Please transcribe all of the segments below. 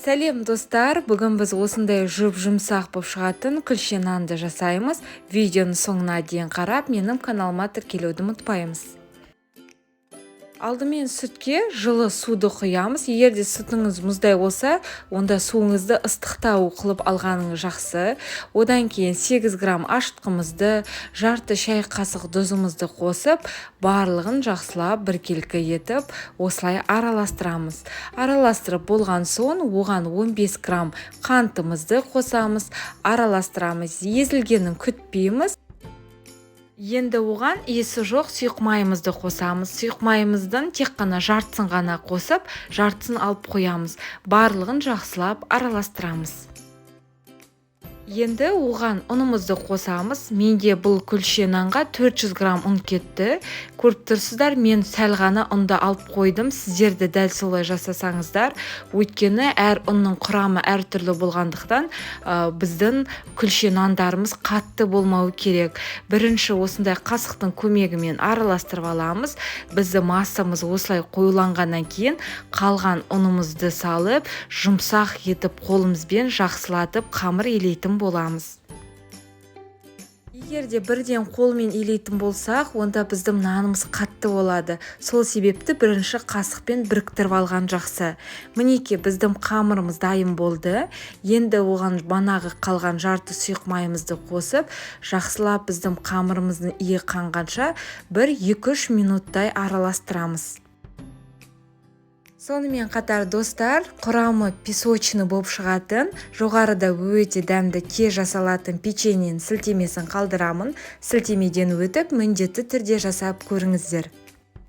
Сәлем достар, бүгін біз осындай жұмсақ болып шығатын күлше нанды жасаймыз. Видеоны соңына дейін қарап, менің каналыма тіркелуді ұмытпайсыз. Алдымен сүтке жылы суды құямыз. Егер де сүтіңіз мұздай болса, онда суыңызды ыстықтау қылып алғаныңыз жақсы. Одан кейін 8 грамм ашытқымызды, жарты шай қасық тұзымызды қосып, барлығын жақсылап біркелкі етіп, осылай араластырамыз. Араластырып болған соң, оған 15 грамм қантымызды қосамыз, араластырамыз. Езілгенін күтпейміз. Енді оған иісі жоқ сұйық қосамыз. Сұйық тек қана жартысын ғана қосып, жартысын алып қоямыз. Барлығын жақсылап араластырамыз. Енді оған ұнымызды қосамыз. Менде бұл күлше нанға 400 грамм ұн кетті. Көріп тұрсыздар, мен сәл ғана ұнды алып қойдым. Сіздерді дәл солай жасасаңыздар. Өйткені әр ұнның құрамы әртүрлі болғандықтан, біздің күлше нандарымыз қатты болмауы керек. Бірінші осындай қасықтың көмегімен араластырып аламыз. Бізді массамыз осылай қоюланғаннан кейін қалған ұнымызды салып, жұмсақ етіп қолымызбен жақсылатып қамыр илейтін боламыз. Егер де бірден қолмен илейтін болсақ, онда біздің нанымыз қатты болады. Сол себепті бірінші қасықпен біріктіріп алған жақсы. Мінеке, біздің қамырымыз дайын болды. Енді оған банағы қалған жарты сұйық майымызды қосып, жақсылап біздің қамырымыздың иі қанғанша 1-2-3 минуттай араластырамыз. Сонымен қатар достар, құрамы песочный болып шығатын, жоғарыда өте дәмді тез жасалатын печеньенің сілтемесін қалдырамын. Сілтемеден өтіп, міндетті түрде жасап көріңіздер.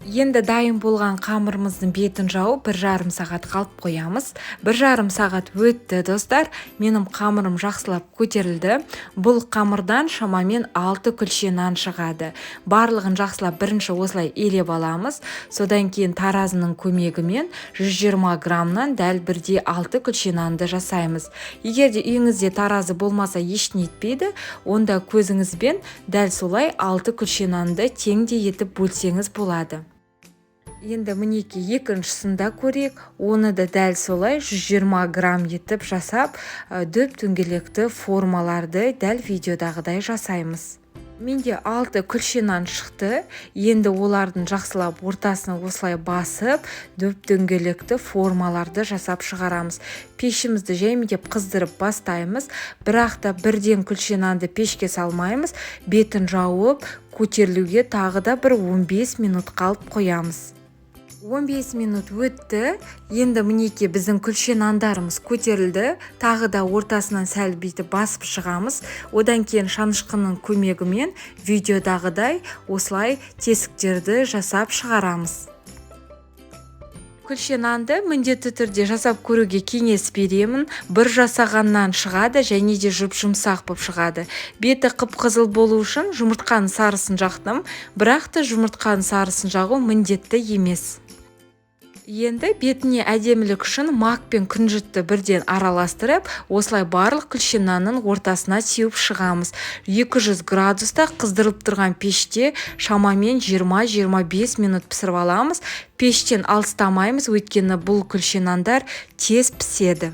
Енді дайын болған қамырымыздың бетін жауып 1,5 сағат қалып қоямыз. 1,5 сағат өтті достар. Менің қамырым жақсылап көтерілді. Бұл қамырдан шамамен 6 күлше нан шығады. Барлығын жақсылап бірінші осылай елеп аламыз. Содан кейін таразының көмегімен 120 граммнан дәл 1,6 күлше нанды жасаймыз. Егер де үйіңізде таразы болмаса ештеңе етпейді, онда көзіңізбен дәл солай 6 күлше нанды теңдей етіп бөлсеңіз болады. Енді мінеке екіншісінде көрейік. Оны да дәл солай 120 грамм етіп жасап, дөп дөңгелекті формаларды дәл видеодағыдай жасаймыз. Менде 6 күлше нан шықты. Енді олардың жақсылап ортасына осылай басып, дөп дөңгелекті формаларды жасап шығарамыз. Пешімізді жаймендеп қыздырып бастаймыз. Бірақ та бірден күлше нанды пешке салмаймыз. Бетін жауып, көтерілуге тағы да 15 минут қалып қоямыз. 15 минут өтті. Енді мінеке біздің күлше нандарымыз көтерілді. Тағы да ортасынан сәл бүйтіп басып шығамыз. Одан кейін шанышқының көмегімен видеодағыдай осылай тесіктерді жасап шығарамыз. Күлше нанды міндетті түрде жасап көруге кеңес беремін. Бір жасағаннан шығады және де жұмсақ болып шығады. Беті қып-қызыл болу үшін жұмыртқаның сарысын жақтым, бірақ та жұмыртқаның сарысын жағу міндетті емес. Енді бетіне әдемілік үшін мак пен күнжітті бірден араластырып, осылай барлық күлше нанның ортасына сеуіп шығамыз. 200 градуста қыздырылып тұрған пеште шамамен 20-25 минут пісіріп аламыз. Пештен алыстамаймыз, өйткені бұл күлше нандар тез піседі.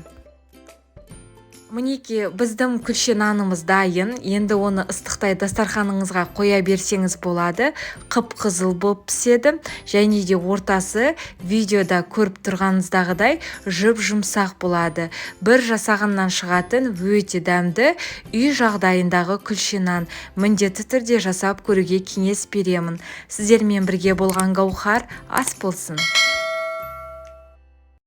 Мінеке, біздің күлше нанымыз дайын. Енді оны ыстықтай дастарханыңызға қоя берсеңіз болады. Қып-қызыл болып піседі. Және де ортасы видеода көріп тұрғаныңыздағыдай жұмсақ болады. Бір жасағаннан шығатын өте дәмді үй жағдайындағы күлше нан. Міндетті түрде жасап көруге кеңес беремін. Сіздермен бірге болған Гаухар ас болсын.